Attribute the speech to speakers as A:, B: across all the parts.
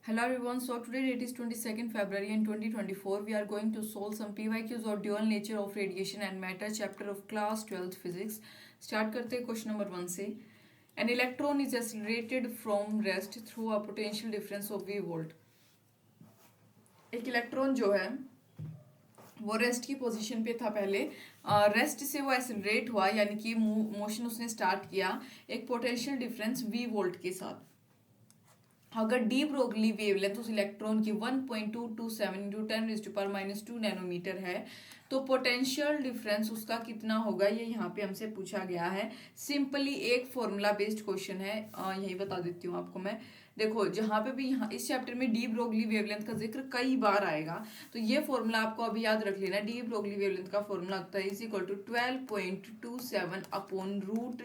A: Hello everyone, so today date is 22nd February in 2024. We are going to solve some PYQs of dual nature of radiation and matter chapter of class 12th physics. Start करते हैं question number 1 से. An electron is accelerated from rest through a potential difference of V volt. एक electron जो है वो rest की position पे था पहले. रेस्ट से वो एक्सेलरेट हुआ यानी कि मोशन उसने स्टार्ट किया एक पोटेंशियल डिफरेंस V वोल्ट के साथ. अगर डी ब्रोगली वेवलेंथ उस इलेक्ट्रॉन की 1.227 इंटू 10⁻⁻2 नैनोमीटर है तो पोटेंशियल डिफरेंस उसका कितना होगा ये यहाँ पे हमसे पूछा गया है. सिंपली एक फॉर्मूला बेस्ड क्वेश्चन है. यही बता देती हूँ आपको मैं. देखो जहाँ पे भी यहाँ इस चैप्टर में डी ब्रोगली वेवलेंथ का जिक्र कई बार आएगा तो ये फॉर्मूला आपको अभी याद रख लेना. डी ब्रोगली वेवलेंथ का फॉर्मूला होता है =12.27 अपॉन रूट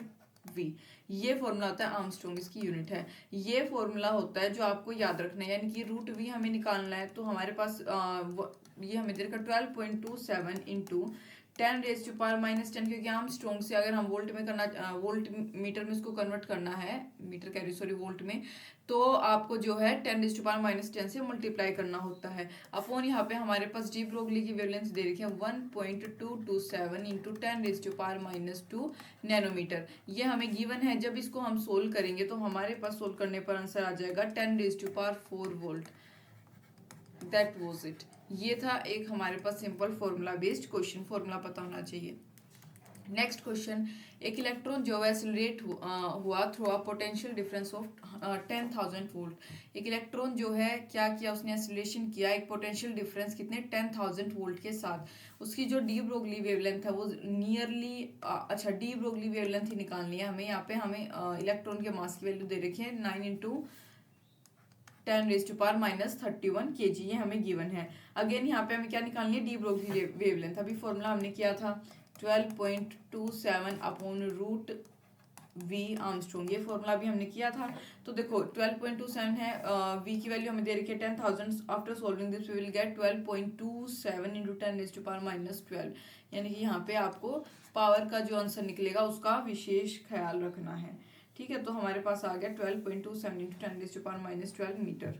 A: वी. ये फॉर्मूला होता है आर्मस्ट्रॉन्ग इसकी यूनिट है. ये फॉर्मूला होता है जो आपको याद रखना है यानी कि रूट वी हमें निकालना है तो हमारे पास ये हमें दे रखा 12.27 इंटू 10⁻⁻10 क्योंकि आर्मस्ट्रॉन्ग से अगर हम वोल्ट में करना वोल्ट मीटर में इसको कन्वर्ट करना है मीटर कह रही सॉरी वोल्ट में तो आपको जो है 10⁻⁻10 से मल्टीप्लाई करना होता है. अपॉन यहाँ पे हमारे पास डी ब्रोगली की वेवलेंथ दे रखी है 1.227 इंटू 10⁻⁻2 नैनोमीटर. ये हमें गिवन है. जब इसको हम सोल्व करेंगे तो हमारे पास सोल्व करने पर आंसर आ जाएगा 10⁻4 वोल्ट. That was it. ये था एक हमारे पास simple formula based question. Formula पता होना चाहिए. Next question. एक इलेक्ट्रॉन जो एक्सेलरेट हुआ through a potential difference of 10,000 volt. एक इलेक्ट्रॉन जो है क्या किया उसने एक्सेलरेशन किया एक पोटेंशियल डिफरेंस कितने 10,000 वोल्ट के साथ. उसकी जो डी ब्रोगली वेवलेंथ है वो नियरली अच्छा डी ब्रोगली वेवलेंथ ही निकालनी है हमें. यहाँ पे हमें इलेक्ट्रॉन के मास की वैल्यू दे रखी है 9 इंटू 10⁻31 kg. ये हमें गिवन है. अगेन यहाँ पे हमें क्या निकालनी है डी ब्रोगली वेवलेंथ. अभी फॉर्मूला हमने किया था 12.27 अपॉन रूट वी आर्मस्ट्रॉन्ग. ये फॉर्मूला भी हमने किया था. तो देखो 12.27 है वी की वैल्यू हमें दे रखी है 10,000. After solving this we will get 12.27 into 10⁻12 यानी कि यहाँ पे आपको पावर का जो आंसर निकलेगा उसका विशेष ख्याल रखना है. ठीक है तो हमारे पास आ गया 12.27 इंटू 10⁻12 मीटर.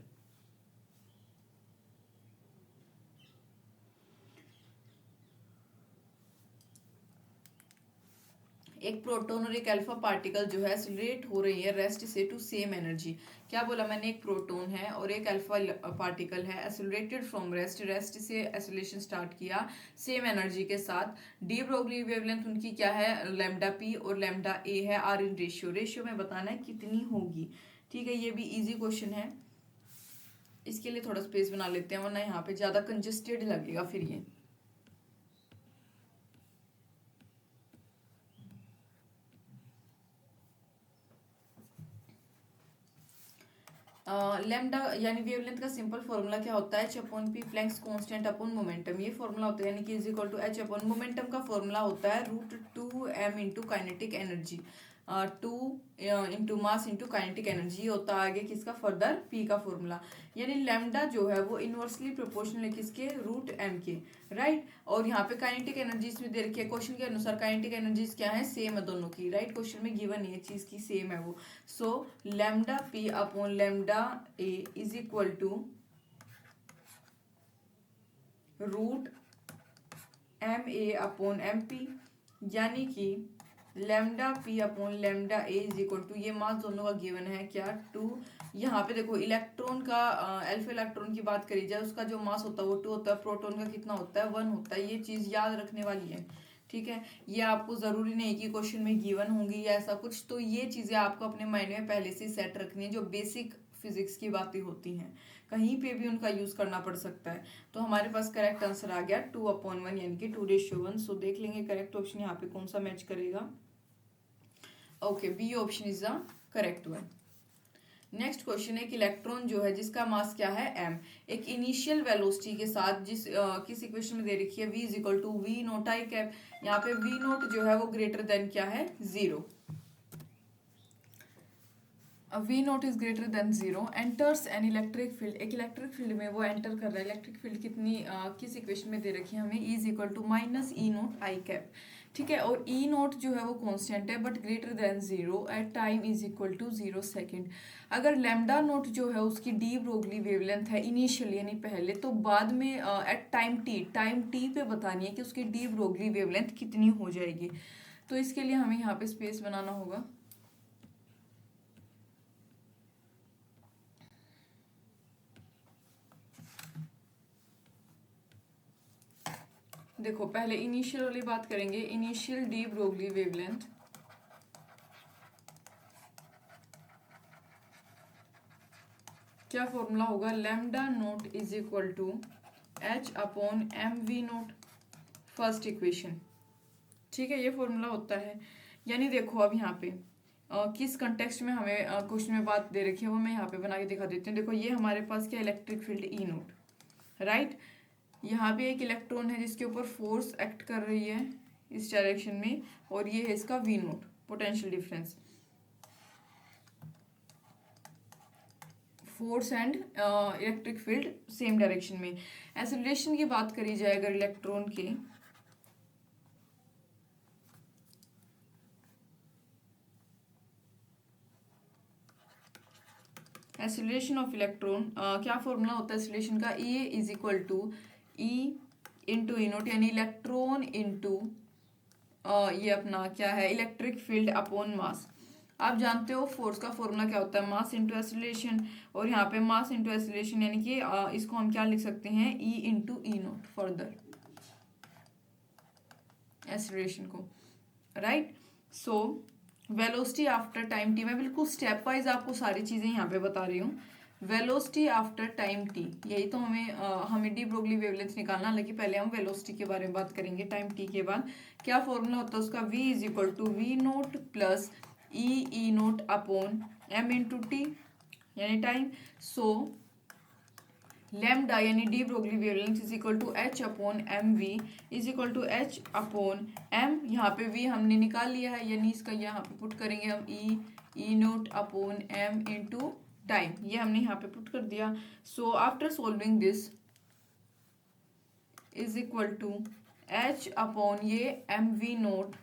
A: एक प्रोटॉन और एक अल्फा पार्टिकल जो है एक्सेलरेट हो रही है रेस्ट से टू सेम एनर्जी. क्या बोला मैंने एक प्रोटॉन है और एक अल्फा पार्टिकल है एक्सेलरेटेड फ्रॉम रेस्ट. रेस्ट से एक्सेलरेशन स्टार्ट किया सेम एनर्जी के साथ. डी ब्रोगली वेवलेंथ उनकी क्या है लैम्डा पी और लैम्डा ए है. Are in ratio. रेशियो में बताना है कितनी होगी. ठीक है ये भी इजी क्वेश्चन है. इसके लिए थोड़ा स्पेस बना लेते हैं वरना यहाँ पे ज्यादा कंजेस्टेड लगेगा फिर ये. लेमडा यानी वेवलेंथ का सिंपल फॉर्मूला क्या होता है H upon P Planck's constant upon momentum. ये फॉर्मूला होता है यानी कि is equal to H upon momentum का फॉर्मूला होता है √2m into kinetic energy. 2 into mass into kinetic energy. ये होता है आगे किसका फर्दर पी का फॉर्मूला. यानी लेमडा जो है वो इनवर्सली प्रोपोर्शनल है किसके √m के. राइट. और यहाँ पे काइनेटिक एनर्जीज में दे रखी है क्वेश्चन के अनुसार. काइनेटिक एनर्जीज क्या है सेम है दोनों की. राइट क्वेश्चन में गिवन ये चीज की सेम है वो. So lambda P upon lambda A is equal to √ma upon mp. यानी कि lambda P upon lambda A is equal to ये मास दोनों का गिवन है क्या 2. यहाँ पे देखो इलेक्ट्रॉन का अल्फा इलेक्ट्रॉन की बात करी जाए उसका जो मास होता है वो 2 होता है. प्रोटॉन का कितना होता है 1 होता है. ये चीज याद रखने वाली है. ठीक है ये आपको जरूरी नहीं कि क्वेश्चन में गिवन होंगी या ऐसा कुछ. तो ये चीजें आपको अपने माइंड में पहले से सेट रखनी है जो बेसिक फिजिक्स की बातें होती हैं. कहीं पे भी उनका यूज करना पड़ सकता है. तो हमारे पास करेक्ट आंसर आ गया 2/1 यानी कि 2:1. सो देख लेंगे करेक्ट ऑप्शन यहाँ पे कौन सा मैच करेगा. Okay B option is the correct one. Next question एक इलेक्ट्रॉन जो है जिसका मास क्या है m एक इनिशियल वेलोसिटी के साथ जिस किस इक्वेशन में दे रखी है v is equal to V naught I cap. यहाँ पे v नोट जो है वो ग्रेटर देन क्या है 0. v note is greater than 0 enters an electric field. एक इलेक्ट्रिक फील्ड में वो एंटर कर रहा है. इलेक्ट्रिक फील्ड कितनी किस इक्वेशन में दे रखी है हमें e is equal to minus E naught I cap. ठीक है। और ई नोट जो है वो कांस्टेंट है but greater than 0 at time is equal to 0 second. अगर लैम्डा नोट जो है उसकी डी ब्रोगली वेवलेंथ है इनिशियल यानी पहले, तो बाद में एट टाइम टी पे बतानी है कि उसकी डी ब्रोगली वेवलेंथ कितनी हो जाएगी। तो इसके लिए हमें यहाँ पे स्पेस बनाना होगा। देखो पहले इनिशियल वाली बात करेंगे। इनिशियल डी ब्रोगली वेवलेंथ क्या फॉर्मूला होगा, lambda naught is equal to H upon M V naught, first equation. ठीक है, ये फॉर्मूला होता है। यानी देखो अब यहाँ पे किस कंटेक्स्ट में हमें क्वेश्चन में बात दे रखी है वो मैं यहाँ पे बना के दिखा देती हूँ। देखो ये हमारे पास क्या, electric field E note, right. यहाँ पे एक इलेक्ट्रॉन है जिसके ऊपर फोर्स एक्ट कर रही है इस डायरेक्शन में, और ये है इसका V naught, potential difference, force and electric field same direction में। एक्सेलरेशन की बात करी जाए अगर इलेक्ट्रॉन के, एक्सेलरेशन ऑफ इलेक्ट्रॉन क्या फॉर्मूला होता है एक्सेलरेशन का, A is equal to E into E naught, यानी इलेक्ट्रॉन इंटू ये अपना क्या है, इलेक्ट्रिक फील्ड अपॉन मास। आप जानते हो फोर्स का फॉर्मूला क्या होता है, मास इंटू एक्सेलरेशन, और यहाँ पे मास इंटू एक्सेलरेशन यानी कि इसको हम क्या लिख सकते हैं, ई into E note further acceleration को, right. So velocity after time T, मैं बिल्कुल स्टेप वाइज आपको सारी चीज़ें यहाँ पे बता रही हूँ। वेलोसिटी आफ्टर टाइम टी, यही तो हमें डी ब्रोगली वेवलेंथ निकालना, हालांकि पहले हम वेलोसिटी के बारे में बात करेंगे टाइम टी के बाद। क्या फॉर्मूला होता है उसका, v is equal to V naught plus E naught upon M into T यानी टाइम। सो लैम्डा यानी de Broglie wavelength is equal to H upon M V is equal to H upon M, यहाँ पे we हमने निकाल लिया है, यानी इसका यहाँ पे पुट करेंगे हम E naught upon M into time, ये हमने यहाँ पे पुट कर दिया। So after solving this is equal to H upon ये एम वी नोट,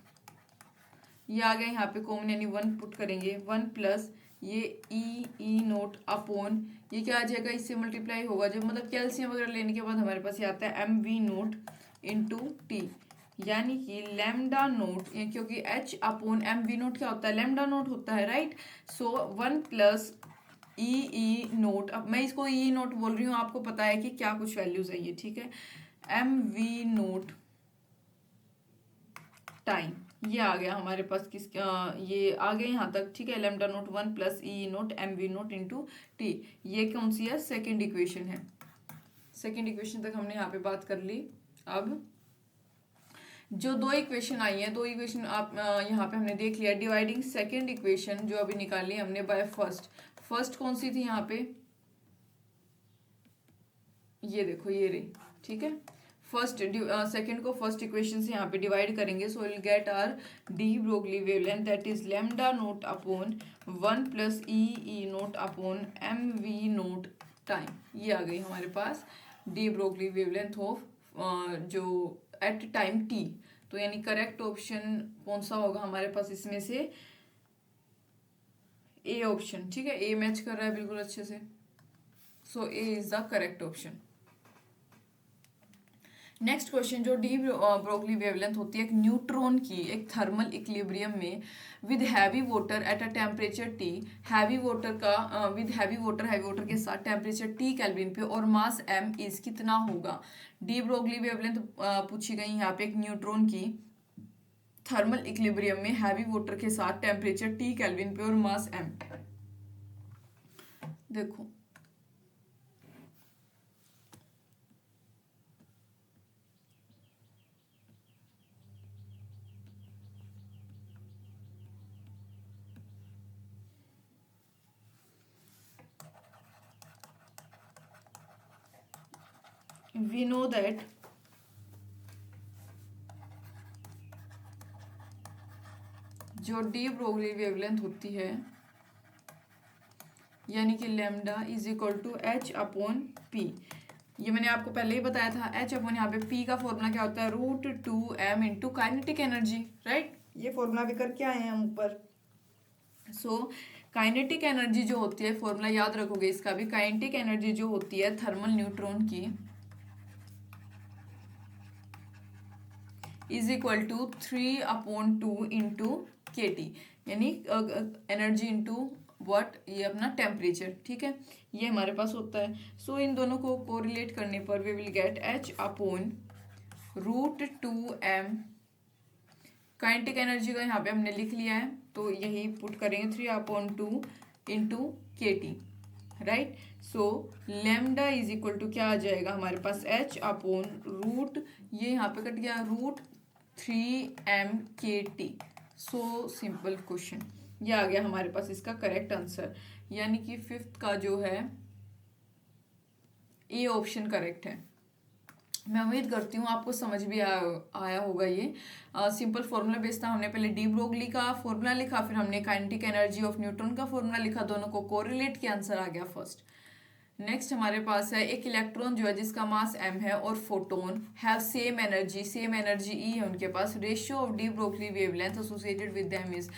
A: ये आ गया यहाँ पे कॉमन यानी 1 पुट करेंगे, 1 प्लस ये ई नोट अपॉन ये क्या आ जाएगा, इससे मल्टीप्लाई होगा जब मतलब कैल्शियम वगैरह लेने के बाद हमारे पास ये आता है M V naught into T, यानी कि लैम्डा नोट, क्योंकि H upon M V naught क्या होता है, लैम्डा नोट होता है, right. So 1 plus E naught, अब मैं इसको ई नोट बोल रही हूँ, आपको पता है कि क्या कुछ वैल्यूज है ये, ठीक है। एम वी नोट टाइम, ये आ गया हमारे पास ये आ गया यहाँ तक, ठीक है। Lambda naught 1 plus E naught M V naught into T, ये कौन सी है, सेकेंड इक्वेशन है। सेकेंड इक्वेशन तक हमने यहाँ पे बात कर ली। अब जो दो इक्वेशन आई हैं, दो इक्वेशन आप यहाँ पे हमने देख लिया। डिवाइडिंग सेकेंड इक्वेशन जो अभी निकाली हमने बाय फर्स्ट कौन सी थी यहाँ पे, ये देखो ये रही, ठीक है। फर्स्ट सेकंड को फर्स्ट इक्वेशन से यहाँ पे डिवाइड करेंगे, so will get our de Broglie wavelength that is lambda naught upon 1 plus E naught upon M V naught time, ये आ गई हमारे पास डी ब्रोगली वेवलेंथ ऑफ जो एट टाइम टी। तो यानी करेक्ट ऑप्शन कौन सा होगा हमारे पास इसमें से, ए ऑप्शन, ठीक है। ए मैच कर रहा है बिल्कुल अच्छे से, so A is the correct option. Next question, जो डी ब्रोगली वेवलेंथ होती है एक न्यूट्रॉन की एक थर्मल इक्विलिब्रियम में with heavy water at a temperature T, heavy water का विद हैवी वाटर के साथ टेम्परेचर टी केल्विन पे और मास एम इज कितना होगा। डी ब्रोगली वेवलेंथ पूछी गई यहाँ पे एक न्यूट्रॉन की थर्मल इक्विलिब्रियम में हैवी वाटर के साथ टेम्परेचर टी केल्विन पे और मास एम। देखो we know that जो डी ब्रोगली वेवलेंथ होती है यानी कि lambda is equal to H upon P, ये मैंने आपको पहले ही बताया था। एच अपन यहाँ पे पी का फॉर्मूला क्या होता है, √2m into kinetic energy, right. ये फॉर्मूला भी करके आए हैं हम ऊपर। सो काइनेटिक एनर्जी जो होती है, फॉर्मूला याद रखोगे इसका भी, काइनेटिक एनर्जी जो होती है थर्मल न्यूट्रॉन की is equal to 3/2 into K T, यानी एनर्जी इंटू व्हाट, ये अपना टेम्परेचर, ठीक है, ये हमारे पास होता है। सो इन दोनों को कोरिलेट करने पर we will get H/√2m। Kinetic energy का यहाँ पे हमने लिख लिया है, तो यही पुट करेंगे 3/2 into K T, right. So lambda is equal to क्या आ जाएगा हमारे पास, H/रूट, ये यहाँ पे कट गया, √3m/kT। सो सिंपल क्वेश्चन, ये आ गया हमारे पास इसका करेक्ट आंसर, यानी कि फिफ्थ का जो है ए ऑप्शन करेक्ट है। मैं उम्मीद करती हूँ आपको समझ भी आया होगा। ये सिंपल फॉर्मूला बेस्ड था। हमने पहले डी ब्रोगली का फॉर्मूला लिखा, फिर हमने काइनेटिक एनर्जी ऑफ न्यूट्रॉन का फॉर्मूला लिखा, दोनों को कोरिलेट किया, आंसर आ गया फर्स्ट। नेक्स्ट हमारे पास है एक इलेक्ट्रॉन जो है जिसका मास m है और photon have same energy E है उनके पास। Ratio of de Broglie wavelength associated with them is,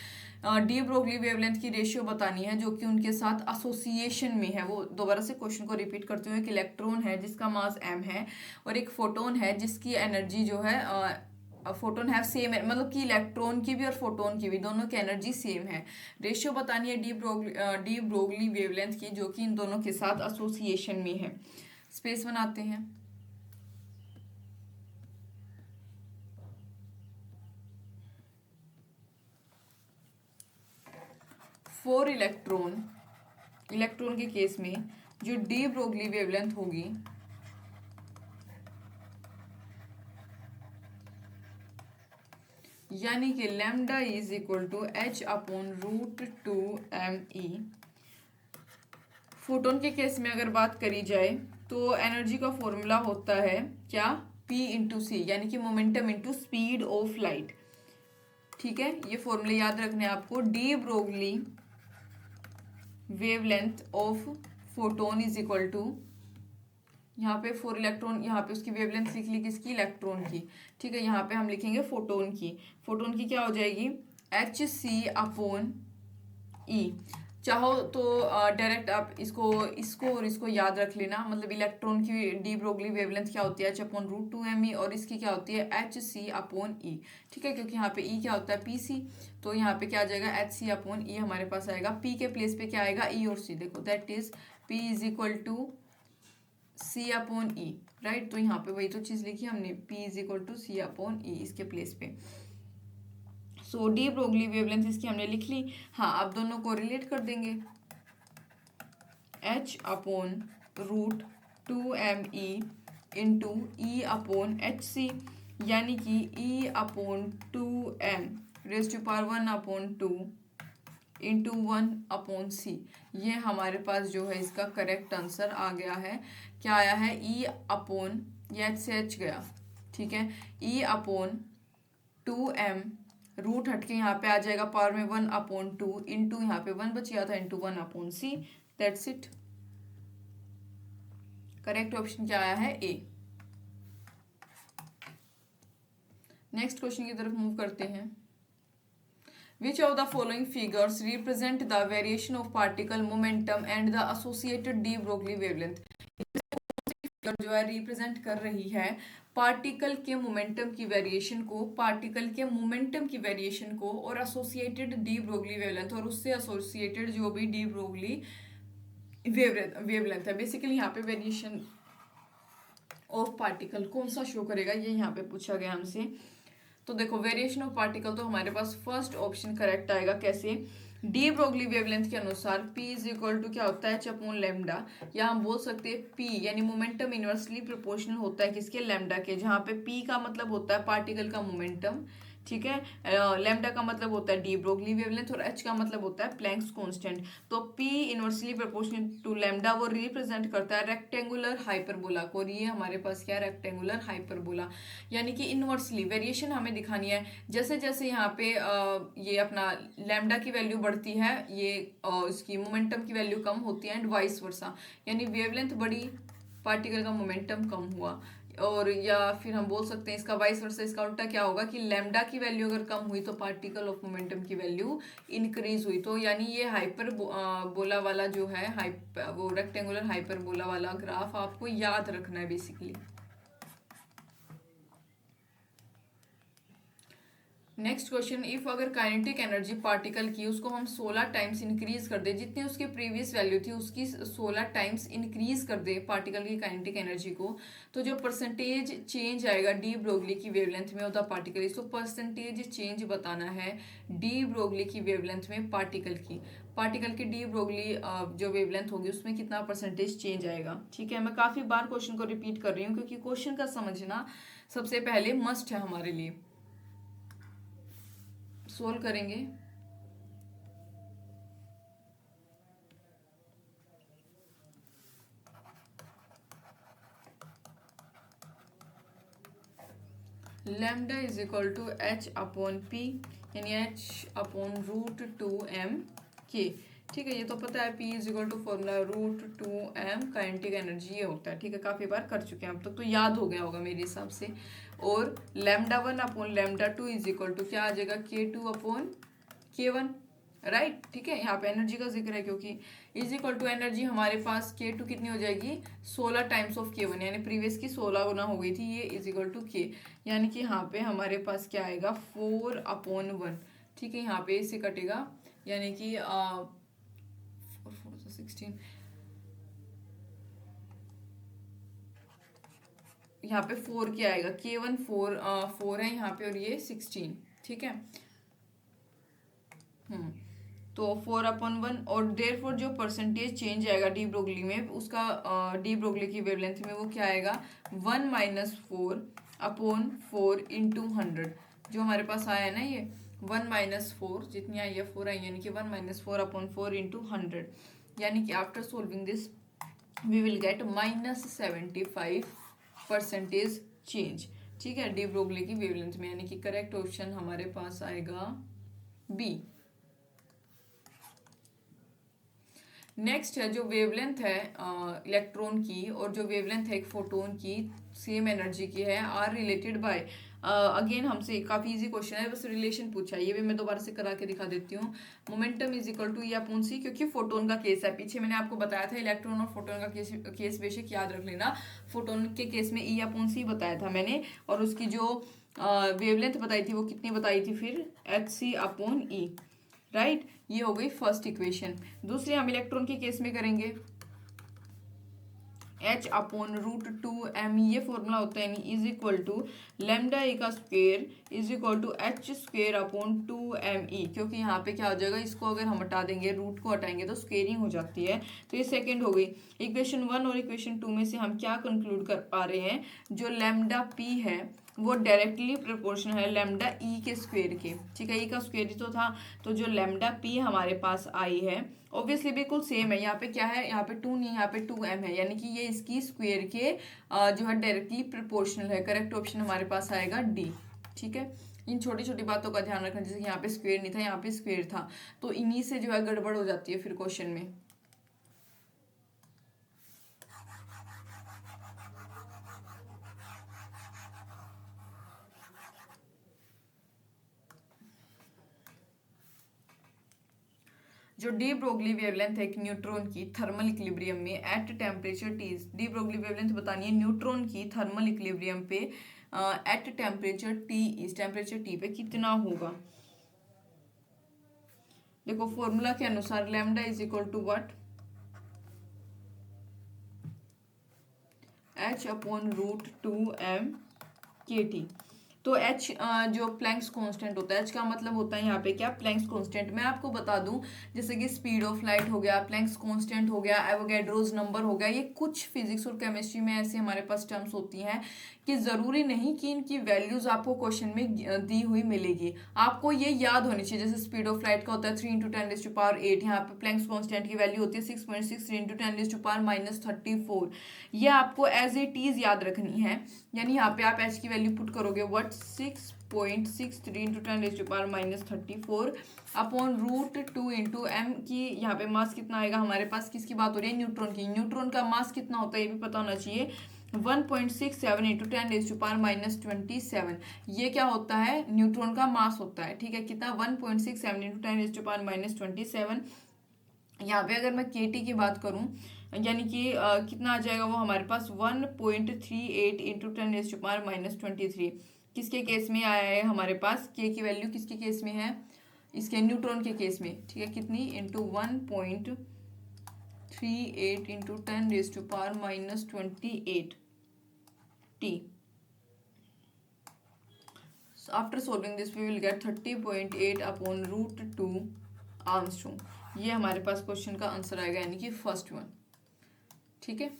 A: de Broglie wavelength की रेशियो बतानी है जो कि उनके साथ एसोसिएशन में है। वो दोबारा से क्वेश्चन को रिपीट करते हुए, एक इलेक्ट्रॉन है जिसका मास m है और एक फोटोन है जिसकी एनर्जी जो है, फोटोन हैव सेम, मतलब कि इलेक्ट्रॉन की भी और फोटोन की भी दोनों की एनर्जी सेम है। रेशियो बतानी है डी ब्रोगली वेवलेंथ की जो कि इन दोनों के साथ एसोसिएशन में है। स्पेस बनाते हैं। फॉर इलेक्ट्रॉन के केस में जो डी ब्रोगली वेवलेंथ होगी यानी कि lambda is equal to H/√2me। Photon के केस में अगर बात करी जाए तो एनर्जी का फॉर्मूला होता है क्या, P इंटू सी, यानी कि momentum into speed of light, ठीक है। ये फॉर्मूले याद रखने हैं आपको। De Broglie wavelength of photon is equal to, यहाँ पे फॉर इलेक्ट्रॉन, यहाँ पे उसकी वेवलेंथ लिख ली किसकी, इलेक्ट्रॉन की, ठीक है। यहाँ पे हम लिखेंगे फोटोन की। फोटोन की क्या हो जाएगी, Hc/E। चाहो तो डायरेक्ट आप इसको और इसको याद रख लेना, मतलब इलेक्ट्रॉन की डी ब्रोगली वेवलेंथ क्या होती है, H/√2me, और इसकी क्या होती है, Hc/E, ठीक है। क्योंकि यहाँ पे E क्या होता है, Pc, तो यहाँ पे क्या आ जाएगा, Hc/E हमारे पास आएगा। P के प्लेस पे क्या आएगा, E और C, देखो that is P is equal to C/E, right. तो यहाँ पे वही तो चीज लिखी हमने, P is equal to C/E इसके प्लेस पे। सो डी ब्रोगली वेवलेंथ इसकी हमने लिख ली। हाँ, आप दोनों को रिलेट कर देंगे, H/√2me इंटू E/HC, यानी कि E/2m raise to power 1/2 into 1/c। ये हमारे पास जो है इसका करेक्ट आंसर आ गया है। क्या आया है, ये H से H गया, ठीक है, E/2m, रूट हटके यहाँ पे आ जाएगा पावर में 1/2 इंटू यहाँ पे 1 बच गया था into 1/c, that's it. Correct option क्या आया है, ए। नेक्स्ट क्वेश्चन की तरफ मूव करते हैं। Which of the following figures represent the variation of particle momentum and the associated de Broglie wavelength? जो है रिप्रेजेंट कर रही है पार्टिकल के मोमेंटम की वेरिएशन को, और एसोसिएटेड डी ब्रोगली वेवलेंथ, और उससे एसोसिएटेड जो भी डी ब्रोगली वेवलेंथ है। बेसिकली यहाँ पे वेरिएशन ऑफ पार्टिकल कौन सा शो करेगा, ये यहाँ पे पूछा गया हमसे। तो देखो वेरिएशन ऑफ पार्टिकल तो हमारे पास फर्स्ट ऑप्शन करेक्ट आएगा। कैसे, डी ब्रोगली वेवलेंथ के अनुसार P इज इक्वल टू क्या होता है, H/λ, या हम बोल सकते हैं P यानी मोमेंटम इनवर्सली प्रोपोर्शनल होता है किसके, लैम्डा के, जहाँ पे P का मतलब होता है पार्टिकल का मोमेंटम, ठीक है। लैम्डा का मतलब होता है डी ब्रोगली वेवलेंथ और H का मतलब होता है प्लैंक्स कांस्टेंट। तो P inversely proportional to lambda वो रिप्रेजेंट करता है रेक्टेंगुलर हाइपरबोला को, और ये हमारे पास क्या है, रेक्टेंगुलर हाइपरबोला, यानी कि इनवर्सली वेरिएशन हमें दिखानी है। जैसे जैसे यहाँ पे ये अपना लैम्डा की वैल्यू बढ़ती है, ये इसकी मोमेंटम की वैल्यू कम होती है, एंड वाइस वर्सा, यानी वेवलेंथ बड़ी पार्टिकल का मोमेंटम कम हुआ। और या फिर हम बोल सकते हैं इसका वाइस वर्सा, इसका उल्टा क्या होगा कि लैम्डा की वैल्यू अगर कम हुई तो पार्टिकल ऑफ मोमेंटम की वैल्यू इंक्रीज हुई। तो यानी ये हाइपर बोला वाला जो है वो रेक्टेंगुलर हाइपर बोला वाला ग्राफ आपको याद रखना है बेसिकली। नेक्स्ट क्वेश्चन, इफ अगर काइनेटिक एनर्जी पार्टिकल की उसको हम 16 टाइम्स इंक्रीज कर दे, जितनी उसकी प्रीवियस वैल्यू थी उसकी 16 टाइम्स इंक्रीज कर दे पार्टिकल की काइनेटिक एनर्जी को, तो जो परसेंटेज चेंज आएगा डी ब्रोगली की वेवलेंथ में होता पार्टिकल, इसको परसेंटेज चेंज बताना है डी ब्रोगली की वेवलेंथ में पार्टिकल की डी ब्रोगली जो वेवलेंथ होगी उसमें कितना परसेंटेज चेंज आएगा। ठीक है, मैं काफी बार क्वेश्चन को रिपीट कर रही हूँ क्योंकि क्वेश्चन का समझना सबसे पहले मस्ट है हमारे लिए। सोल्व करेंगे। Lambda is equal to H upon P, यानी एच अपॉन रूट 2m के। ठीक है, ये तो पता है, P is equal to formula root 2m kinetic energy ये होता है। ठीक है, काफी बार कर चुके हैं अब तक, तो याद हो गया होगा मेरे हिसाब से। और lambda 1 upon lambda 2 is equal to क्या आ जाएगा, K2 अपॉन K1, राइट। ठीक है, यहाँ पे एनर्जी का जिक्र है क्योंकि इज इक्वल टू एनर्जी हमारे पास K2 कितनी हो जाएगी 16 टाइम्स ऑफ K1, यानी प्रीवियस की 16 गुना हो गई थी, ये इज इक्वल टू K, यानी कि यहाँ पे हमारे पास क्या आएगा 4/1। ठीक है, यहाँ पे इससे कटेगा, यानी कि 16, यहाँ पे 4 क्या आएगा, K1 4 है यहाँ पे और ये 16। ठीक है, तो 4/1 और देयरफॉर जो परसेंटेज चेंज आएगा डी ब्रोगली में उसका डी ब्रोगली की वेवलेंथ में वो क्या आएगा 1 - 4/4 इंटू 100, जो हमारे पास आया है ना ये 1 - 4 जितनी आई है 4 आई, यानी कि 1 - 4/4 इंटू 100, यानी कि after solving this we will get -75 percentage change. ठीक है, डी ब्रोगली की वेवलेंथ में, यानी कि करेक्ट ऑप्शन हमारे पास आएगा बी। नेक्स्ट है जो वेवलेंथ है इलेक्ट्रॉन की और जो वेवलेंथ है एक फोटोन की सेम एनर्जी की है, आर रिलेटेड बाय, अगेन हमसे काफी इजी क्वेश्चन है, बस रिलेशन पूछा है, ये भी मैं दोबारा से करा के दिखा देती हूँ। Momentum is equal to upon C, क्योंकि फोटोन का केस है, पीछे मैंने आपको बताया था इलेक्ट्रॉन और फोटोन का केस बेशक याद रख लेना। फोटोन के केस में ई अपॉन सी बताया था मैंने, और उसकी जो वेवलेंथ बताई थी वो कितनी बताई थी फिर hc/e, राइट। ये हो गई फर्स्ट इक्वेशन। दूसरी हम इलेक्ट्रॉन के केस में करेंगे, H/√2m, ये फॉर्मूला होता है, यानी इज इक्वल टू लैम्डा ए का square is equal to H²/2me, क्योंकि यहाँ पे क्या हो जाएगा, इसको अगर हम हटा देंगे, रूट को हटाएंगे तो स्क्वेयरिंग हो जाती है, तो ये सेकंड हो गई। इक्वेशन 1 और इक्वेशन 2 में से हम क्या कंक्लूड कर पा रहे हैं, जो लैम्डा p है वो डायरेक्टली प्रोपोर्शनल है लैम्डा ई के स्क्वायर के। ठीक है, ई का स्क्वायर ही तो था, तो जो लैम्डा पी हमारे पास आई है ऑब्वियसली बिल्कुल सेम है, यहाँ पे क्या है, यहाँ पे 2 नहीं, यहाँ पे 2m है, यानी कि ये इसकी स्क्वायर के जो है डायरेक्टली प्रोपोर्शनल है। करेक्ट ऑप्शन हमारे पास आएगा डी। ठीक है, इन छोटी छोटी बातों का ध्यान रखना, जैसे यहाँ पे स्क्वायर नहीं था, यहाँ पे स्क्वायर था, तो इन्हीं से जो है गड़बड़ हो जाती है फिर क्वेश्चन में। जो डी ब्रोगली वेवलेंथ है एक न्यूट्रॉन की थर्मल इक्विलिब्रियम में at temperature T, de Broglie wavelength बतानी है न्यूट्रॉन की थर्मल इक्विलिब्रियम पे एट टेम्परेचर टी, इस टेम्परेचर टी पे कितना होगा। देखो फॉर्मूला के अनुसार lambda is equal to what, H/√2m kT। तो H जो प्लैंक्स कांस्टेंट होता है, H का मतलब होता है यहाँ पे क्या, प्लैंक्स कांस्टेंट। मैं आपको बता दूं जैसे कि स्पीड ऑफ लाइट हो गया, प्लैंक्स कांस्टेंट हो गया, एवोगैड्रोस नंबर हो गया, ये कुछ फिजिक्स और केमिस्ट्री में ऐसे हमारे पास टर्म्स होती हैं कि जरूरी नहीं कि इनकी वैल्यूज आपको क्वेश्चन में दी हुई मिलेगी, आपको ये याद होनी चाहिए। जैसे स्पीड ऑफ लाइट का होता है 3 × 10⁸, यहाँ पे प्लैंक्स कांस्टेंट की वैल्यू होती है 6.6 × 10⁻⁻34। ये आपको एज इट इज याद रखनी है, यानी यहाँ पे आप एच की वैल्यू पुट करोगे what 6.63 into 10⁻⁻34 upon √2 into M की यहाँ पे मास कितना आएगा हमारे पास, किसकी बात हो रही है, न्यूट्रॉन की। न्यूट्रॉन का मास कितना होता है ये भी पता होना चाहिए, 1.67 इंटू 10⁻⁻27। ये क्या होता है, न्यूट्रॉन का मास होता है, ठीक है। कितना, 1.67 इंटू 10⁻⁻27। यहाँ पे अगर मैं केटी की बात करूं, यानी कि कितना आ जाएगा वो हमारे पास 1.38 इंटू 10⁻⁻23। किसके केस में आया है हमारे पास, के की वैल्यू किसके केस में है, इसके न्यूट्रॉन के केस में, ठीक है। कितनी, into 1.38 into 10⁻⁻28 T. After solving this we will get 30.8 upon √2 angstrom. ये हमारे पास क्वेश्चन का आंसर आएगा, यानी कि फर्स्ट वन, ठीक है।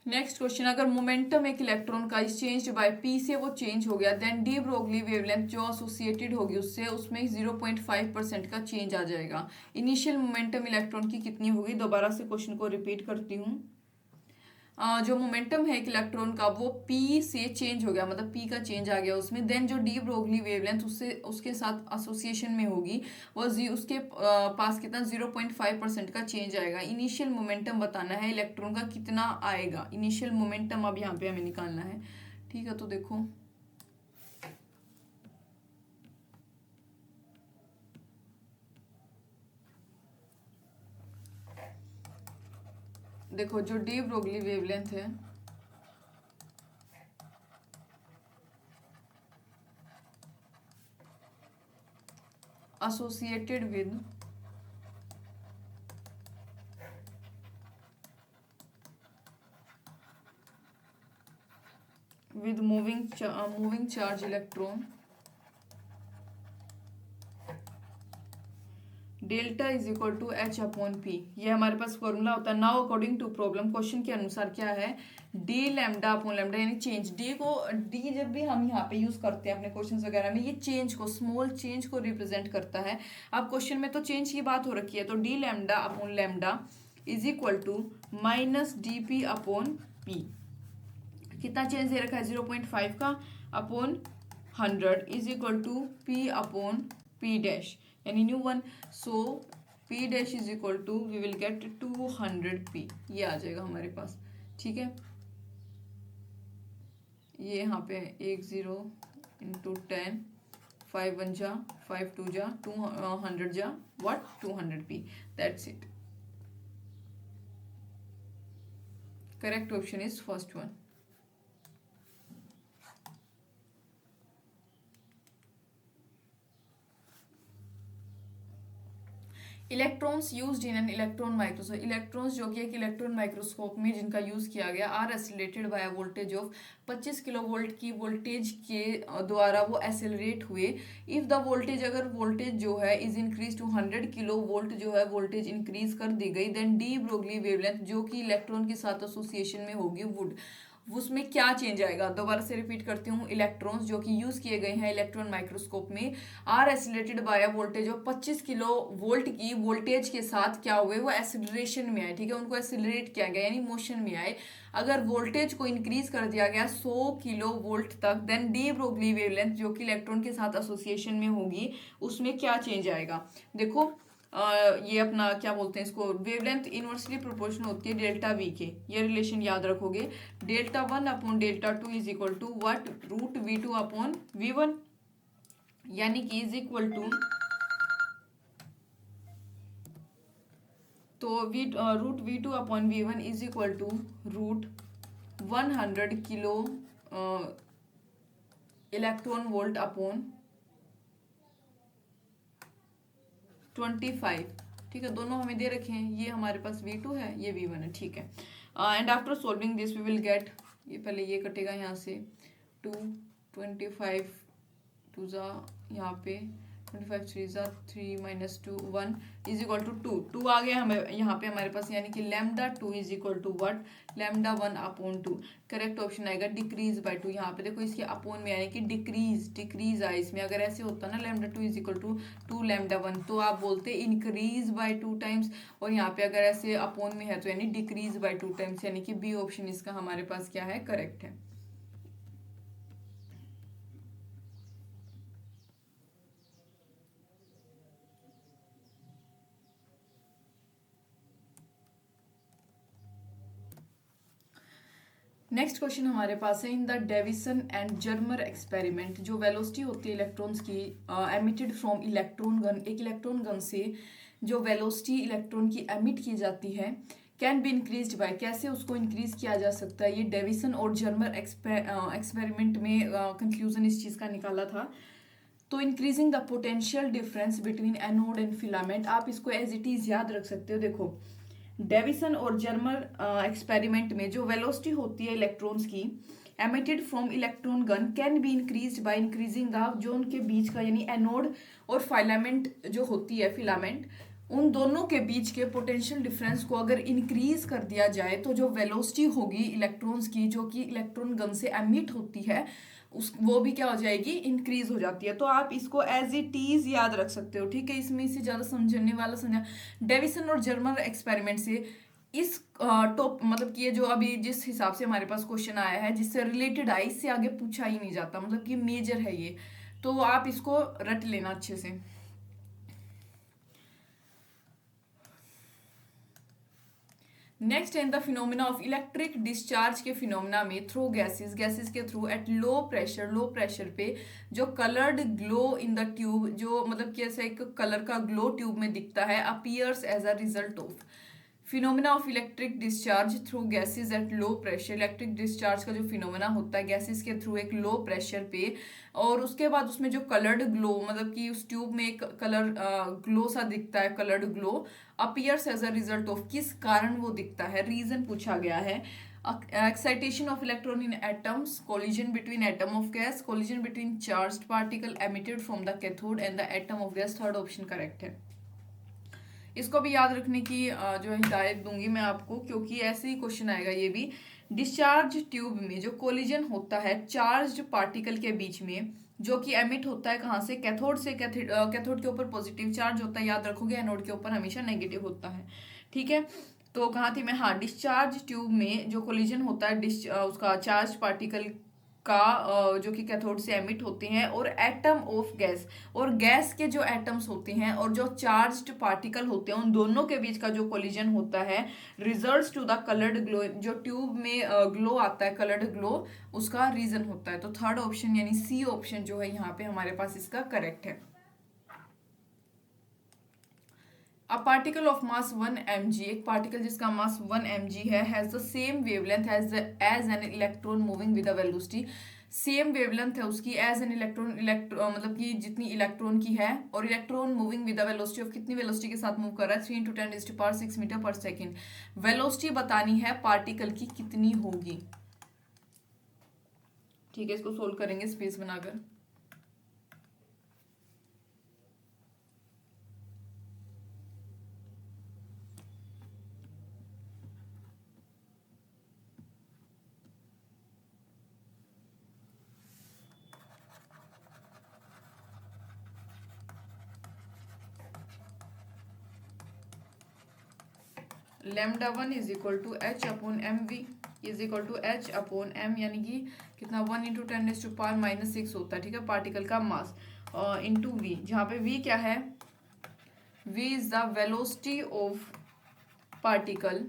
A: नेक्स्ट क्वेश्चन, अगर मोमेंटम एक इलेक्ट्रॉन का चेंज बाय पी से वो चेंज हो गया, देन डी ब्रोगली वेवलेंथ जो एसोसिएटेड होगी उससे, उसमें 0.5% का चेंज आ जाएगा। इनिशियल मोमेंटम इलेक्ट्रॉन की कितनी होगी, दोबारा से क्वेश्चन को रिपीट करती हूँ। जो मोमेंटम है एक इलेक्ट्रॉन का वो पी से चेंज हो गया, मतलब पी का चेंज आ गया उसमें, देन जो डी ब्रोगली वेवलेंथ उससे उसके साथ एसोसिएशन में होगी वो उसके पास कितना 0.5% का चेंज आएगा। इनिशियल मोमेंटम बताना है इलेक्ट्रॉन का कितना आएगा, इनिशियल मोमेंटम अब यहाँ पे हमें निकालना है, ठीक है। तो देखो जो डी ब्रोगली वेवलेंथ है associated with moving charge electron, delta is equal to H upon P. ये हमारे पास फॉर्मूला होता है। Now according to problem, question के अनुसार क्या है, डी लैम्डा अपॉन लैम्डा, यानी चेंज डी जब भी हम यहाँ पे यूज करते हैं अपने क्वेश्चन वगैरह में, ये चेंज को, स्मॉल चेंज को रिप्रेजेंट करता है। अब क्वेश्चन में तो चेंज की बात हो रखी है, तो D lambda upon lambda is equal to minus D P upon P. कितना चेंज दे रखा है, 0.5 का, upon 100 is equal to P upon P dash, यानी new one. So P dash is equal to we will get 200 P, ये आ जाएगा हमारे पास, ठीक है। ये यहाँ पे 10 इंटू 10, 5 1 जा, 5 2 जा, 200 जा, what 200 P, that's it. Correct option is first one. Electrons used in an electron microscope, electrons जो कि एक इलेक्ट्रॉन माइक्रोस्कोप में जिनका यूज किया गया, are accelerated by voltage of 25 kilo volt की वोल्टेज के द्वारा वो एसिलरेट हुए। इफ द वोल्टेज, अगर वोल्टेज जो है is increase to 100 kilo volt जो है वोल्टेज इंक्रीज कर दी गई, देन डी ब्रोगली वेवलेंथ जो कि इलेक्ट्रॉन के साथ एसोसिएशन में होगी वुड, उसमें क्या चेंज आएगा। दोबारा से रिपीट करती हूँ, इलेक्ट्रॉन्स जो कि यूज किए गए हैं इलेक्ट्रॉन माइक्रोस्कोप में, are accelerated by voltage of 25 kilo volt की वोल्टेज के साथ क्या हुए, वो एसिलरेशन में आए, ठीक है, उनको एसिलरेट किया गया यानी मोशन में आए। अगर वोल्टेज को इंक्रीज कर दिया गया 100 किलो वोल्ट तक, देन डी ब्रोगली वेवलेंथ जो कि इलेक्ट्रॉन के साथ एसोसिएशन में होगी उसमें क्या चेंज आएगा। देखो ये अपना क्या बोलते हैं इसको, वेवलेंथ इनवर्सली प्रोपोर्शनल होती है डेल्टा वी के, ये रिलेशन याद रखोगे। Delta 1 upon delta 2 is equal to what, √V2 upon V1, यानी कि इज इक्वल टू, तो √V2 upon V1 is equal to √100 kilo electron volt upon 25, ठीक है। दोनों हमें दे रखे हैं, ये हमारे पास V2 है, ये V1 है, ठीक है। And after solving this we will get, ये पहले ये कटेगा यहाँ से 225 टू जा यहाँ पे 25 3 ज़ा 3 माइनस 2 1 इज इक्वल टू 2 2 आ गया हमें यहाँ पे हमारे पास, यानी कि lambda 2 is equal to what, lambda 1 upon 2। Correct option आएगा डिक्रीज बाय 2। यहाँ पे देखो इसके अपॉन में यानी कि डिक्रीज आए इसमें। अगर ऐसे होता ना lambda 2 is equal to 2 lambda 1 तो आप बोलते इंक्रीज बाय 2 टाइम्स, और यहाँ पे अगर ऐसे अपॉन में है तो यानी डिक्रीज बाय 2 टाइम्स, यानी कि बी ऑप्शन इसका हमारे पास क्या है, करेक्ट है। नेक्स्ट क्वेश्चन हमारे पास है, in the Davisson and Germer experiment जो वेलोसिटी होती है इलेक्ट्रॉन्स की एमिटेड फ्रॉम इलेक्ट्रॉन गन, एक इलेक्ट्रॉन गन से जो वेलोसिटी इलेक्ट्रॉन की एमिट की जाती है कैन बी इंक्रीज्ड बाय, कैसे उसको इंक्रीज किया जा सकता है। ये डेविसन और जर्मर एक्सपेरिमेंट में कंक्लूजन इस चीज़ का निकाला था। तो increasing the potential difference between anode and filament, आप इसको एज इट इज याद रख सकते हो। देखो डेविसन और जर्मर एक्सपेरिमेंट में जो वेलोसिटी होती है इलेक्ट्रॉन्स की emitted from electron gun can be increased by increasing the, जो उनके बीच का यानी एनोड और फिलामेंट जो होती है फिलामेंट, उन दोनों के बीच के पोटेंशियल डिफरेंस को अगर इंक्रीज कर दिया जाए तो जो वेलोसिटी होगी इलेक्ट्रॉन्स की जो कि इलेक्ट्रॉन गन से एमिट होती है उस वो भी क्या हो जाएगी, इंक्रीज हो जाती है। तो आप इसको एज इट इज याद रख सकते हो, ठीक है। इसमें इससे ज़्यादा समझने वाला समझा। डेविसन और जर्मर एक्सपेरिमेंट से इस टॉप मतलब कि ये जो अभी जिस हिसाब से हमारे पास क्वेश्चन आया है जिससे रिलेटेड है, इससे आगे पूछा ही नहीं जाता, मतलब कि मेजर है ये, तो आप इसको रट लेना अच्छे से। Next in the phenomena of electric discharge के फिनोमिना में थ्रू गैसेस के थ्रू एट लो प्रेशर पे जो coloured glow in the tube, जो मतलब कि ऐसा एक कलर का ग्लो ट्यूब में दिखता है, appears as a result of phenomena of electric discharge through gases at low pressure. Electric discharge का जो फिनोमिना होता है गैसेस के थ्रू एक लो प्रेशर पे, और उसके बाद उसमें जो कलर्ड ग्लो मतलब कि उस ट्यूब में एक कलर ग्लो सा दिखता है, coloured glow appears as a result of, किस कारण वो दिखता है, रीजन पूछा गया है। Excitation of electron in atoms, collision between atom of gas, collision between charged particle emitted from the cathode and the atom of gas. Third option correct है। इसको भी याद रखने की जो है हिदायत दूंगी मैं आपको, क्योंकि ऐसे ही क्वेश्चन आएगा ये भी। डिस्चार्ज ट्यूब में जो कोलिजन होता है चार्ज्ड पार्टिकल के बीच में, जो कि एमिट होता है कहाँ से, कैथोड से। कैथोड के ऊपर पॉजिटिव चार्ज होता है, याद रखोगे, एनोड के ऊपर हमेशा नेगेटिव होता है, ठीक है। तो कहाँ थी मैं, हाँ, डिस्चार्ज ट्यूब में जो कोलिजन होता है उसका चार्ज पार्टिकल का जो कि कैथोड से एमिट होते हैं, और एटम ऑफ गैस, और गैस के जो एटम्स होते हैं और जो चार्ज्ड पार्टिकल होते हैं उन दोनों के बीच का जो कोलिजन होता है results to the coloured glow, जो ट्यूब में ग्लो आता है कलर्ड ग्लो, उसका रीजन होता है। तो थर्ड ऑप्शन यानी सी ऑप्शन जो है यहाँ पे हमारे पास इसका करेक्ट है। A particle of mass 1 mg, एक पार्टिकल जिसका मास 1 mg है, has the same wavelength as an electron moving with the velocity, same wavelength है उसकी एज एन इलेक्ट्रॉन, मतलब कि जितनी इलेक्ट्रॉन की है, और electron moving with the velocity of, कितनी वेलोसिटी के साथ मूव कर रहा है, 3 × 10⁻⁶ मीटर पर सेकेंड। वेलोसिटी बतानी है पार्टिकल की कितनी होगी, ठीक है। इसको सोल्व करेंगे स्पेस बनाकर। Lambda 1 is equal to H upon M V is equal to H upon M, यानी कि कितना 1 × 10⁻⁻⁶ होता है, ठीक है, पार्टिकल का मास, इंटू वी, जहाँ पे वी क्या है, V is the velocity of particle,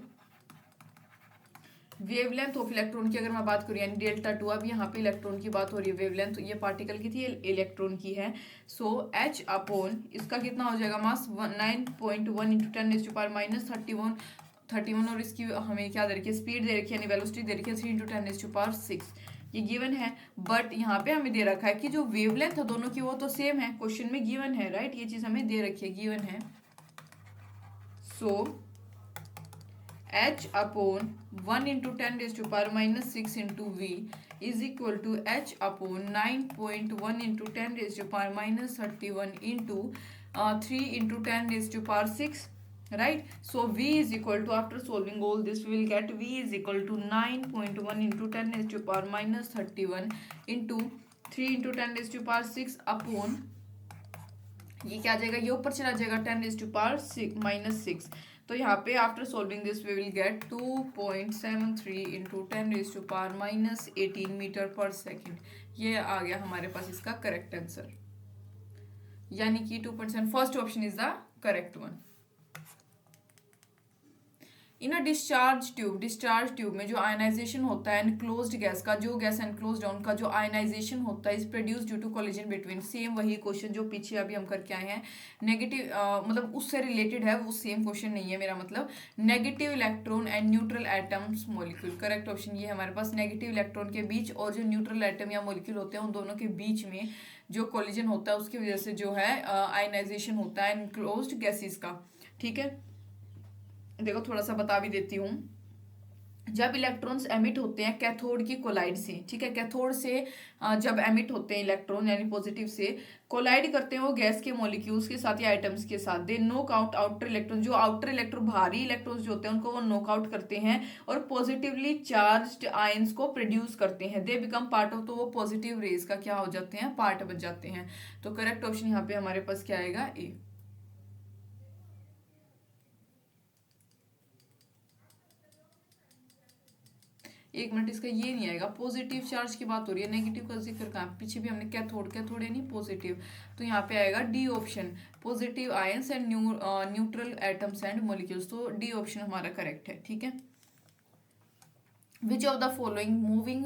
A: wavelength of electron की अगर मैं बात करूँ यानी डेल्टा 2, अब यहाँ पे इलेक्ट्रॉन की बात हो रही है, वेवलेंथ ये पार्टिकल की थी, इलेक्ट्रॉन की है। सो एच अपॉन इसका कितना हो जाएगा मास 9.1 × 10⁻31, और इसकी हमें क्या दे रखी है, स्पीड दे रखी है, यानी वेलोसिटी दे रखी है 3 × 10⁻6, ये गिवन है। बट यहाँ पे हमें दे रखा है कि जो वेवलेंथ है दोनों की वो तो सेम है, क्वेश्चन में गिवन है, राइट, ये चीज हमें दे रखी है, गिवन है। So h upon 1 into 10⁻⁻6 into v is equal to h upon 9.1 into 10⁻31 into 3 into 10⁻6, right? So v is equal to, after solving all this, we will get v is equal to 9.1 into 10⁻31 into 3 into 10⁻6 upon, ये क्या आ जाएगा, ये ऊपर चला जाएगा 10⁻6, तो यहाँ पे after solving this we will get 2.73 into 10⁻18 metre per second. ये आ गया हमारे पास इसका करेक्ट आंसर, यानी कि 2.7, first option is the correct one. In a discharge tube में जो आयनाइजेशन होता है एनक्लोज्ड गैस का, जो गैस एनक्लोज्ड है उनका जो आयनाइजेशन होता है is produce due to collision between, same वही क्वेश्चन जो पीछे अभी हम करके आए हैं, नेगेटिव मतलब उससे रिलेटेड है, वो सेम क्वेश्चन नहीं है मेरा मतलब, negative electron and neutral atoms molecule. Correct option ये हमारे पास, नेगेटिव इलेक्ट्रॉन के बीच और जो न्यूट्रल एटम या मॉलिक्यूल होते हैं उन दोनों के बीच में जो कोलिजन होता है उसकी वजह से जो है आयनाइजेशन होता है एनक्लोज्ड गैसेस का। ठीक है, देखो थोड़ा सा बता भी देती हूँ। जब इलेक्ट्रॉन्स एमिट होते हैं कैथोड की कोलाइड से, ठीक है, कैथोड से जब एमिट होते हैं इलेक्ट्रॉन यानी पॉजिटिव से, कोलाइड करते हैं वो गैस के मॉलिक्यूल्स के साथ या आइटम्स के साथ, दे नोक आउट आउटर इलेक्ट्रॉन, जो आउटर इलेक्ट्रॉन भारी इलेक्ट्रॉन्स जो होते हैं उनको वो नोक आउट करते हैं और पॉजिटिवली चार्ज्ड आयंस को प्रोड्यूस करते हैं, दे बिकम पार्ट ऑफ, तो वो पॉजिटिव रेज का क्या हो जाते हैं, पार्ट बन जाते हैं। तो करेक्ट ऑप्शन यहाँ पे हमारे पास क्या आएगा, ए। एक मिनट, इसका ये नहीं आएगा, पॉजिटिव चार्ज की बात हो रही है, नेगेटिव का जिक्र कहाँ, पीछे भी हमने कैथोड यानी पॉजिटिव, तो यहाँ पे आएगा D option, positive ions and neutral atoms and molecules, तो डी ऑप्शन हमारा करेक्ट है। ठीक है, which of the following moving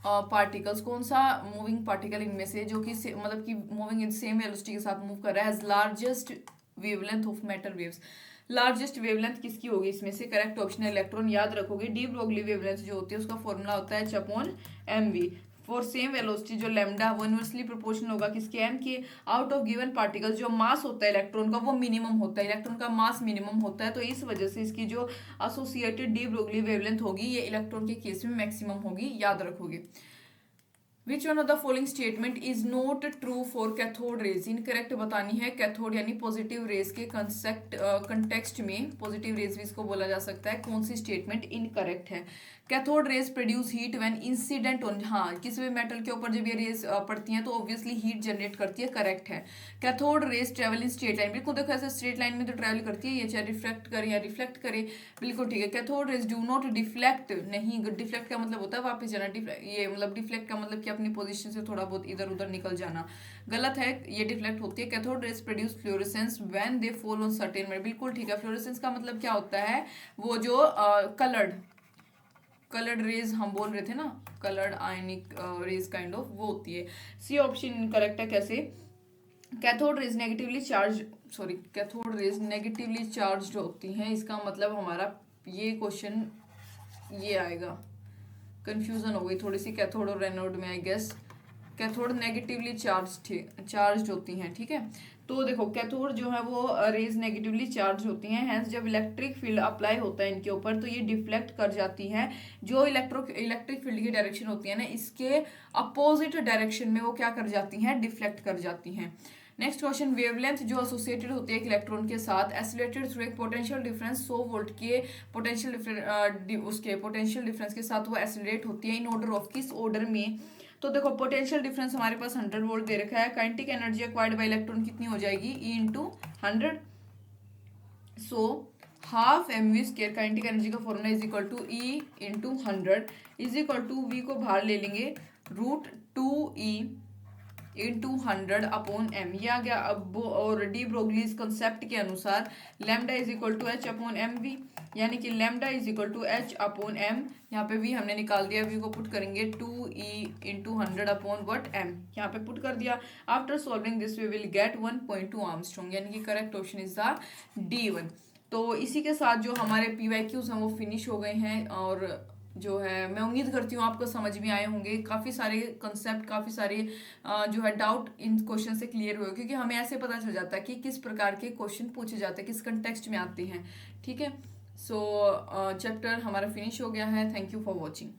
A: particles, कौन सा मूविंग पार्टिकल इनमें से जो कि मतलब कि मूविंग इन सेम वेलोसिटी के साथ मूव कर रहा है, has largest wavelength of matter waves, largest wavelength किसकी होगी इसमें से, करेक्ट ऑप्शन है इलेक्ट्रॉन। याद रखोगे डी ब्रोगली वेवलेंथ जो होती है उसका फॉर्मूला होता है h/mv फॉर सेम वेलोसिटी, जो लैम्डा वो इनवर्सली प्रोपोर्शनल होगा किसके, m के, आउट ऑफ गिवन पार्टिकल, जो मास होता है इलेक्ट्रॉन का वो मिनिमम होता है, इलेक्ट्रॉन का मास मिनिमम होता है, तो इस वजह से इसकी जो एसोसिएटेड डी ब्रोगली वेवलेंथ होगी ये इलेक्ट्रॉन के केस में मैक्सिमम होगी, याद रखोगे। Which one of the following statement is not true for cathode rays, incorrect बतानी है कैथोड यानी पॉजिटिव रेज के कंटेक्स्ट में, पॉजिटिव रेज भी इसको बोला जा सकता है, कौन सी स्टेटमेंट इनकरेक्ट है। Cathode rays produce heat when incident on, हाँ किसी भी मेटल के ऊपर जब ये रेज पड़ती हैं तो ऑब्वियसली हीट जनरेट करती है, करेक्ट है। Cathode rays travel in straight line, बिल्कुल देखो ऐसे स्ट्रेट लाइन में तो ट्रेवल करती है, ये चाहे रिफ्लेक्ट करे या रिफ्लेक्ट करे, बिल्कुल ठीक है। Cathode rays do not deflect, नहीं, डिफ्लेक्ट का मतलब होता है वापस जाना, ये मतलब डिफ्लेक्ट का मतलब कि अपनी पोजीशन से थोड़ा बहुत इधर उधर निकल जाना, गलत है, ये डिफ्लेक्ट होती है। Cathode rays produce fluorescence when they fall on certain metal, बिल्कुल ठीक है। फ्लोरेसेंस का मतलब क्या होता है, वो जो कलर्ड रेज हम बोल रहे थे ना, coloured ionic rays kind of, वो होती है। सी ऑप्शन करेक्ट है। कैसे, कैथोड रेज नेगेटिवली चार्ज होती हैं, इसका मतलब हमारा ये क्वेश्चन ये आएगा, कंफ्यूजन हो गई थोड़ी सी कैथोड और एनोड में, I guess cathode negatively charge होती हैं, ठीक है। तो देखो कैथोड जो है वो रेज नेगेटिवली चार्ज होती हैं, हैंस जब इलेक्ट्रिक फील्ड अप्लाई होता है इनके ऊपर तो ये डिफ्लेक्ट कर जाती हैं, जो इलेक्ट्रिक फील्ड की डायरेक्शन होती है ना इसके अपोजिट डायरेक्शन में वो क्या कर जाती हैं, डिफ्लेक्ट कर जाती हैं। नेक्स्ट क्वेश्चन, वेवलेंथ जो एसोसिएटेड होती है एक इलेक्ट्रॉन के साथ एसिलेटेड थ्रू एक पोटेंशियल डिफरेंस 100 वोल्ट के पोटेंशियल डिफरेंस के साथ वो एसिलेट होती है, इन ऑर्डर ऑफ, किस ऑर्डर में। तो देखो पोटेंशियल डिफरेंस हमारे पास 100 वोल्ट दे रखा है, kinetic energy acquired by electron कितनी हो जाएगी, E into 100, so half mv², kinetic energy का formula is equal to E into 100 is equal to V को बाहर ले लेंगे √2E इंटू 100 अपॉन m, ये आ गया। अब और डी ब्रोगलीज कंसेप्ट के अनुसार lambda is equal to h upon M V, यानी कि lambda is equal to h upon m, यहाँ पे v हमने निकाल दिया, v को पुट करेंगे 2E into 100 upon what m, यहाँ पे पुट कर दिया। After solving this we will get 1.2 angstrom, यानी कि correct option is the D1। तो इसी के साथ जो हमारे PYQs हैं वो फिनिश हो गए हैं, और जो है मैं उम्मीद करती हूँ आपको समझ में आए होंगे, काफ़ी सारे कंसेप्ट, काफ़ी सारे जो है डाउट इन क्वेश्चन से क्लियर हुए, क्योंकि हमें ऐसे पता चल जाता है कि किस प्रकार के क्वेश्चन पूछे जाते हैं, किस कंटेक्स्ट में आते हैं, ठीक है। सो चैप्टर हमारा फिनिश हो गया है। Thank you for watching.